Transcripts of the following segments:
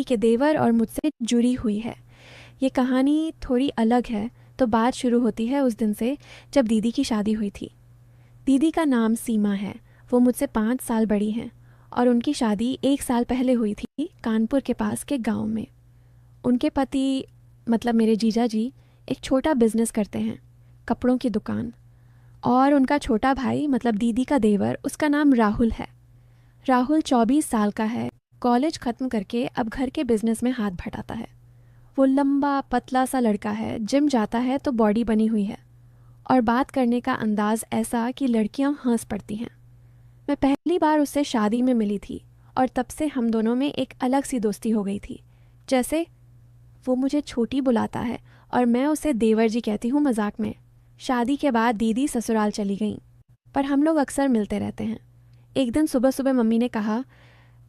के देवर और मुझसे जुड़ी हुई है। ये कहानी थोड़ी अलग है, तो बात शुरू होती है उस दिन से जब दीदी की शादी हुई थी। दीदी का नाम सीमा है। वो मुझसे 5 साल बड़ी हैं और उनकी शादी 1 साल पहले हुई थी कानपुर के पास के गांव में। उनके पति मतलब मेरे जीजा जी एक छोटा बिजनेस करते हैं, कपड़ों की दुकान। और उनका छोटा भाई मतलब दीदी का देवर, उसका नाम राहुल है। राहुल 24 साल का है, कॉलेज ख़त्म करके अब घर के बिजनेस में हाथ बटाता है। वो लंबा पतला सा लड़का है, जिम जाता है तो बॉडी बनी हुई है और बात करने का अंदाज़ ऐसा कि लड़कियां हंस पड़ती हैं। मैं पहली बार उससे शादी में मिली थी और तब से हम दोनों में एक अलग सी दोस्ती हो गई थी। जैसे वो मुझे छोटी बुलाता है और मैं उसे देवर जी कहती हूँ मजाक में। शादी के बाद दीदी ससुराल चली गई, पर हम लोग अक्सर मिलते रहते हैं। एक दिन सुबह सुबह मम्मी ने कहा,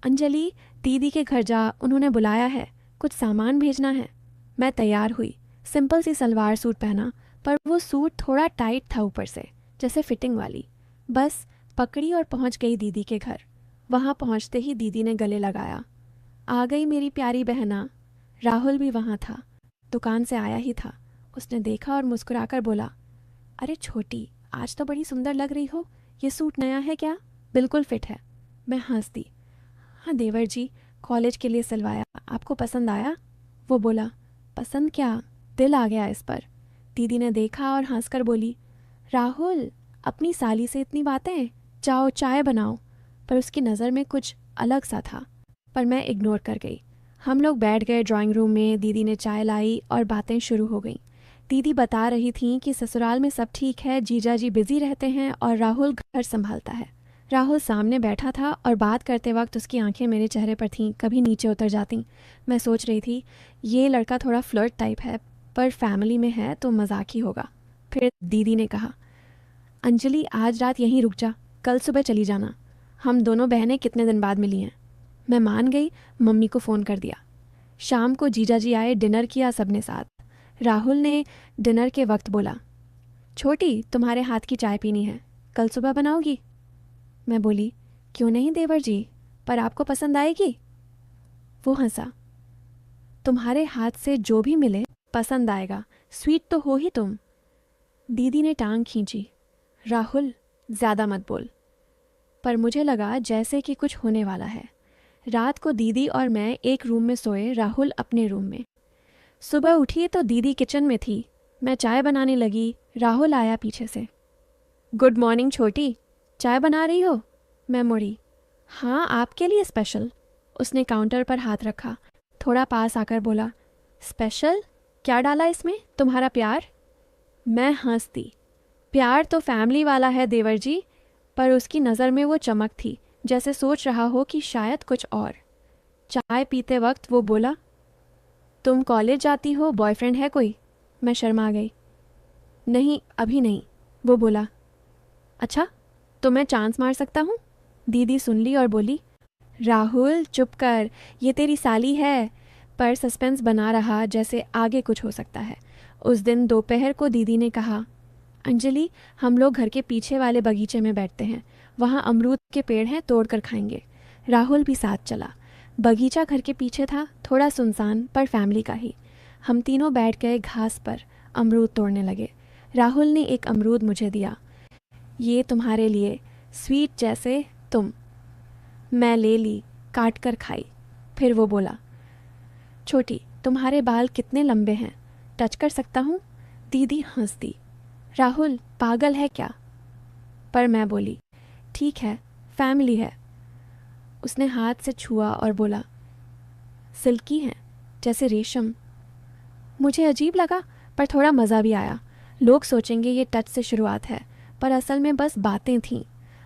अंजलि दीदी के घर जा, उन्होंने बुलाया है, कुछ सामान भेजना है। मैं तैयार हुई, सिंपल सी सलवार सूट पहना, पर वो सूट थोड़ा टाइट था ऊपर से, जैसे फिटिंग वाली। बस पकड़ी और पहुंच गई दीदी के घर। वहां पहुंचते ही दीदी ने गले लगाया, आ गई मेरी प्यारी बहना। राहुल भी वहां था, दुकान से आया ही था। उसने देखा और मुस्कुराकर बोला, अरे छोटी, आज तो बड़ी सुंदर लग रही हो, ये सूट नया है क्या? बिल्कुल फिट है। मैं हंस दी। हाँ देवर जी, कॉलेज के लिए सिलवाया, आपको पसंद आया? वो बोला, पसंद क्या, दिल आ गया इस पर। दीदी ने देखा और हंसकर बोली, राहुल अपनी साली से इतनी बातें, जाओ चाय बनाओ। पर उसकी नज़र में कुछ अलग सा था, पर मैं इग्नोर कर गई। हम लोग बैठ गए ड्राइंग रूम में। दीदी ने चाय लाई और बातें शुरू हो गईं। दीदी बता रही थी कि ससुराल में सब ठीक है, जीजा जी बिजी रहते हैं और राहुल घर संभालता है। राहुल सामने बैठा था और बात करते वक्त उसकी आंखें मेरे चेहरे पर थीं, कभी नीचे उतर जातीं। मैं सोच रही थी, ये लड़का थोड़ा फ्लर्ट टाइप है, पर फैमिली में है तो मजाक ही होगा। फिर दीदी ने कहा, अंजलि आज रात यहीं रुक जा, कल सुबह चली जाना। हम दोनों बहनें कितने दिन बाद मिली हैं। मैं मान गई, मम्मी को फ़ोन कर दिया। शाम को जीजा जी आए, डिनर किया सबने साथ। राहुल ने डिनर के वक्त बोला, छोटी तुम्हारे हाथ की चाय पीनी है, कल सुबह बनाओगी? मैं बोली, क्यों नहीं देवर जी, पर आपको पसंद आएगी? वो हंसा, तुम्हारे हाथ से जो भी मिले पसंद आएगा, स्वीट तो हो ही तुम। दीदी ने टांग खींची, राहुल ज़्यादा मत बोल। पर मुझे लगा जैसे कि कुछ होने वाला है। रात को दीदी और मैं एक रूम में सोए, राहुल अपने रूम में। सुबह उठी तो दीदी किचन में थी। मैं चाय बनाने लगी, राहुल आया पीछे से। गुड मॉर्निंग छोटी, चाय बना रही हो? मैं मुड़ी। हाँ, आपके लिए स्पेशल। उसने काउंटर पर हाथ रखा, थोड़ा पास आकर बोला, स्पेशल? क्या डाला इसमें, तुम्हारा प्यार? मैं हंस दी। प्यार तो फैमिली वाला है देवर जी। पर उसकी नज़र में वो चमक थी, जैसे सोच रहा हो कि शायद कुछ और। चाय पीते वक्त वो बोला, तुम कॉलेज जाती हो, बॉयफ्रेंड है कोई? मैं शर्मा गई। नहीं, अभी नहीं। वो बोला, अच्छा तो मैं चांस मार सकता हूँ? दीदी सुन ली और बोली, राहुल चुप कर, ये तेरी साली है। पर सस्पेंस बना रहा, जैसे आगे कुछ हो सकता है। उस दिन दोपहर को दीदी ने कहा, अंजलि हम लोग घर के पीछे वाले बगीचे में बैठते हैं, वहाँ अमरूद के पेड़ हैं, तोड़ कर खाएंगे। राहुल भी साथ चला। बगीचा घर के पीछे था, थोड़ा सुनसान पर फैमिली का ही। हम तीनों बैठ गए घास पर, अमरूद तोड़ने लगे। राहुल ने एक अमरूद मुझे दिया, ये तुम्हारे लिए, स्वीट जैसे तुम। मैं ले ली, काट कर खाई। फिर वो बोला, छोटी तुम्हारे बाल कितने लंबे हैं, टच कर सकता हूँ? दीदी हंस दी। राहुल पागल है क्या? पर मैं बोली, ठीक है, फैमिली है। उसने हाथ से छुआ और बोला, सिल्की हैं, जैसे रेशम। मुझे अजीब लगा, पर थोड़ा मज़ा भी आया। लोग सोचेंगे ये टच से शुरुआत है, पर असल में बस बातें थीं।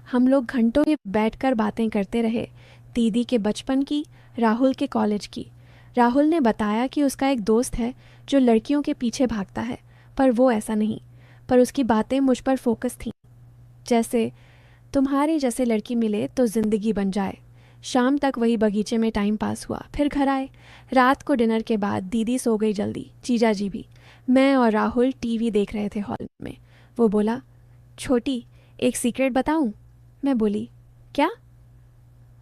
हम लोग घंटों बैठकर बातें करते रहे, दीदी के बचपन की, राहुल के कॉलेज की। राहुल ने बताया कि उसका एक दोस्त है जो लड़कियों के पीछे भागता है, पर वो ऐसा नहीं। पर उसकी बातें मुझ पर फोकस थीं, जैसे तुम्हारी जैसे लड़की मिले तो ज़िंदगी बन जाए। शाम तक वही बगीचे में टाइम पास हुआ, फिर घर आए। रात को डिनर के बाद दीदी सो गई जल्दी, जीजा जी भी। मैं और राहुल टीवी देख रहे थे हॉल में। वो बोला, छोटी एक सीक्रेट बताऊं? मैं बोली, क्या?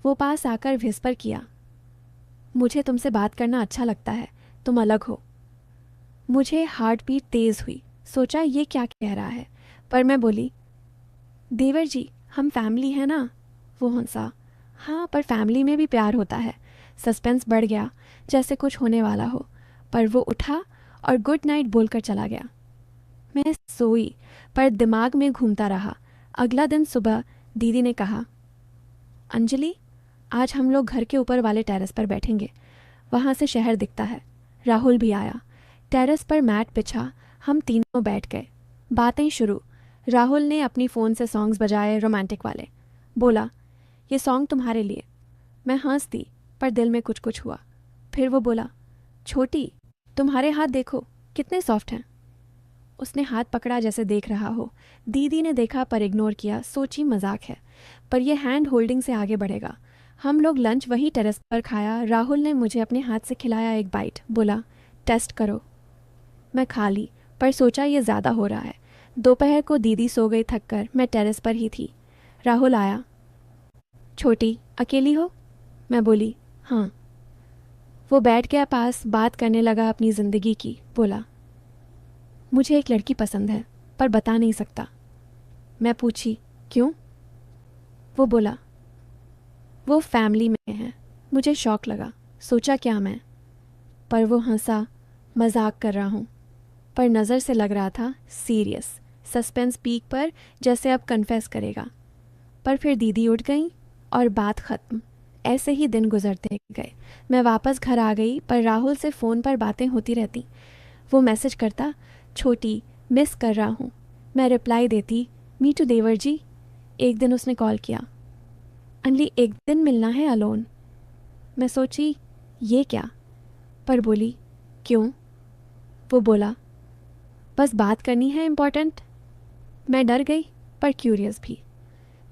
वो पास आकर विस्पर किया, मुझे तुमसे बात करना अच्छा लगता है, तुम अलग हो। मुझे हार्ट बीट तेज़ हुई, सोचा ये क्या कह रहा है, पर मैं बोली, देवर जी हम फैमिली हैं ना। वो हंसा, हाँ पर फैमिली में भी प्यार होता है। सस्पेंस बढ़ गया, जैसे कुछ होने वाला हो, पर वो उठा और गुड नाइट बोलकर चला गया। मैं सोई, पर दिमाग में घूमता रहा। अगला दिन सुबह दीदी ने कहा, अंजलि आज हम लोग घर के ऊपर वाले टेरेस पर बैठेंगे, वहाँ से शहर दिखता है। राहुल भी आया। टेरेस पर मैट बिछा, हम तीनों बैठ गए। बातें शुरू। राहुल ने अपनी फ़ोन से सॉन्ग्स बजाए, रोमांटिक वाले। बोला, ये सॉन्ग तुम्हारे लिए। मैं हंस दी, पर दिल में कुछ कुछ हुआ। फिर वो बोला, छोटी तुम्हारे हाथ देखो कितने सॉफ्ट हैं। उसने हाथ पकड़ा जैसे देख रहा हो। दीदी ने देखा पर इग्नोर किया, सोची मजाक है, पर यह हैंड होल्डिंग से आगे बढ़ेगा। हम लोग लंच वही टेरेस पर खाया। राहुल ने मुझे अपने हाथ से खिलाया एक बाइट, बोला, टेस्ट करो। मैं खा ली, पर सोचा ये ज़्यादा हो रहा है। दोपहर को दीदी सो गई थक कर, मैं टेरेस पर ही थी। राहुल आया, छोटी अकेली हो? मैं बोली, हाँ। वो बैठ गया पास, बात करने लगा अपनी ज़िंदगी की। बोला, मुझे एक लड़की पसंद है, पर बता नहीं सकता। मैं पूछी, क्यों? वो बोला, वो फैमिली में है। मुझे शौक लगा, सोचा क्या मैं, पर वो हंसा, मजाक कर रहा हूँ, पर नज़र से लग रहा था सीरियस। सस्पेंस पीक पर, जैसे अब कन्फेस करेगा। पर फिर दीदी उठ गई और बात ख़त्म। ऐसे ही दिन गुजरते गए। मैं वापस घर आ गई, पर राहुल से फ़ोन पर बातें होती रहती। वो मैसेज करता, छोटी मिस कर रहा हूँ। मैं रिप्लाई देती, मी टू देवर जी। एक दिन उसने कॉल किया, अनली एक दिन मिलना है अलोन। मैं सोची ये क्या, पर बोली, क्यों? वो बोला, बस बात करनी है इम्पॉर्टेंट। मैं डर गई, पर क्यूरियस भी।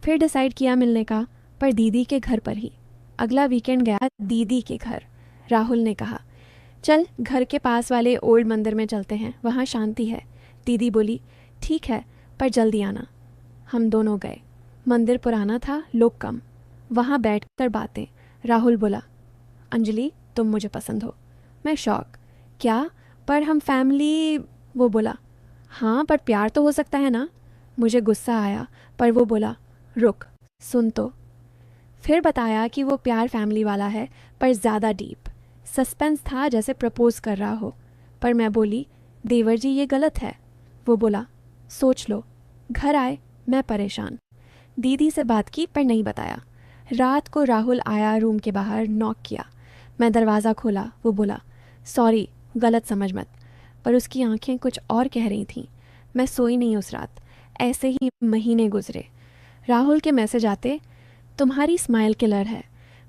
फिर डिसाइड किया मिलने का, पर दीदी के घर पर ही। अगला वीकेंड गया दीदी के घर। राहुल ने कहा, चल घर के पास वाले ओल्ड मंदिर में चलते हैं, वहाँ शांति है। दीदी बोली, ठीक है, पर जल्दी आना। हम दोनों गए। मंदिर पुराना था, लोग कम। वहाँ बैठकर बातें। राहुल बोला, अंजलि तुम मुझे पसंद हो। मैं शॉक, क्या? पर हम फैमिली। वो बोला, हाँ पर प्यार तो हो सकता है ना। मुझे गुस्सा आया, पर वो बोला, रुक सुन तो। फिर बताया कि वो प्यार फैमिली वाला है, पर ज़्यादा डीप। सस्पेंस था, जैसे प्रपोज कर रहा हो। पर मैं बोली, देवर जी ये गलत है। वो बोला, सोच लो। घर आए, मैं परेशान। दीदी से बात की, पर नहीं बताया। रात को राहुल आया, रूम के बाहर नॉक किया। मैं दरवाज़ा खोला। वो बोला, सॉरी गलत समझ मत। पर उसकी आंखें कुछ और कह रही थीं। मैं सोई नहीं उस रात। ऐसे ही महीने गुजरे। राहुल के मैसेज आते, तुम्हारी स्माइल किलर है।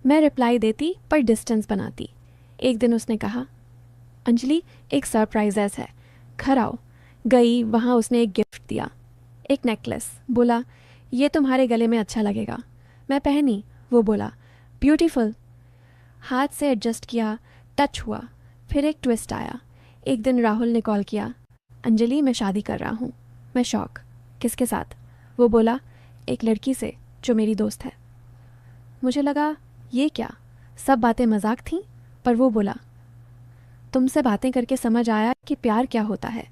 मैं रिप्लाई देती, पर डिस्टेंस बनाती। एक दिन उसने कहा, अंजलि एक सरप्राइज़ है, घर आओ। गई, वहाँ उसने एक गिफ्ट दिया, एक नेकलेस। बोला, ये तुम्हारे गले में अच्छा लगेगा। मैं पहनी। वो बोला, ब्यूटीफुल। हाथ से एडजस्ट किया, टच हुआ। फिर एक ट्विस्ट आया। एक दिन राहुल ने कॉल किया, अंजलि मैं शादी कर रहा हूँ। मैं शॉक, किसके साथ? वो बोला, एक लड़की से जो मेरी दोस्त है। मुझे लगा ये क्या, सब बातें मजाक थीं। पर वो बोला, तुमसे बातें करके समझ आया कि प्यार क्या होता है।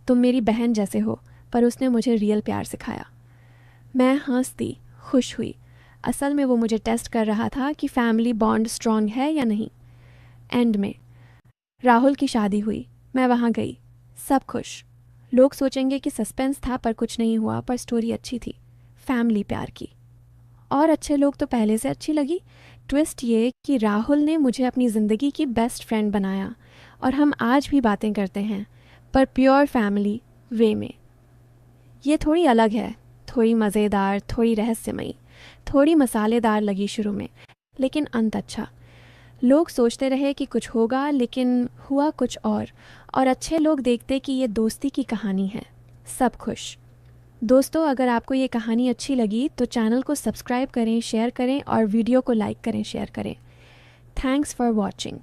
तुम मेरी बहन जैसे हो, पर उसने मुझे रियल प्यार सिखाया। मैं हंसती, खुश हुई। असल में वो मुझे टेस्ट कर रहा था कि फैमिली बॉन्ड स्ट्रांग है या नहीं। एंड में राहुल की शादी हुई। मैं वहाँ गई, सब खुश। लोग सोचेंगे कि सस्पेंस था, पर कुछ नहीं हुआ। पर स्टोरी अच्छी थी, फैमिली प्यार की। और अच्छे लोग तो पहले से अच्छी लगी। ट्विस्ट ये कि राहुल ने मुझे अपनी ज़िंदगी की बेस्ट फ्रेंड बनाया, और हम आज भी बातें करते हैं, पर प्योर फैमिली वे में। ये थोड़ी अलग है, थोड़ी मज़ेदार, थोड़ी रहस्यमयी, थोड़ी मसालेदार लगी शुरू में, लेकिन अंत अच्छा। लोग सोचते रहे कि कुछ होगा, लेकिन हुआ कुछ और अच्छे लोग देखते कि ये दोस्ती की कहानी है। सब खुश। दोस्तों, अगर आपको ये कहानी अच्छी लगी तो चैनल को सब्सक्राइब करें, शेयर करें और वीडियो को लाइक करें, शेयर करें। Thanks for watching.